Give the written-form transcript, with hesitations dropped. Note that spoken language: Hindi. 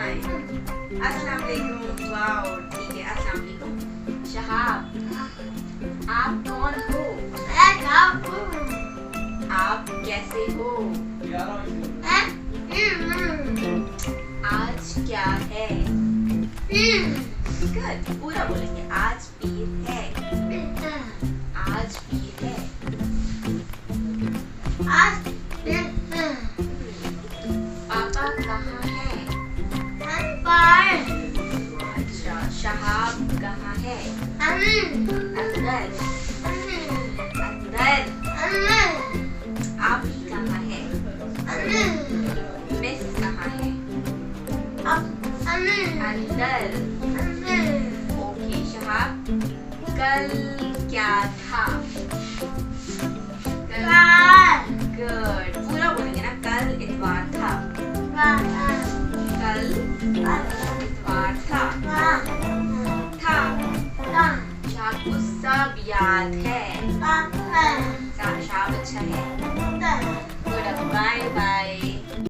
fine. अस्सलाम वालेकुम. वाओ, ठीक है. अस्सलाम वालेकुम. शहाब, आप कौन हो? आप कैसे हो? आज क्या है? Good. पूरा बोलेंगे. आज पीर है. आज पीर है. पापा कहाँ है? अच्छा. शहाब कहाँ है? अंदर. अंदर. आप ही कहाँ है? मिस कहाँ है? अंदर. ओके शहाब, कल क्या था? गुड. पूरा बोलेंगे ना. कल इतवार था. कल इतवार था. था. आपको सब याद है. शाबाश. अच्छा है. गुड. Bye bye.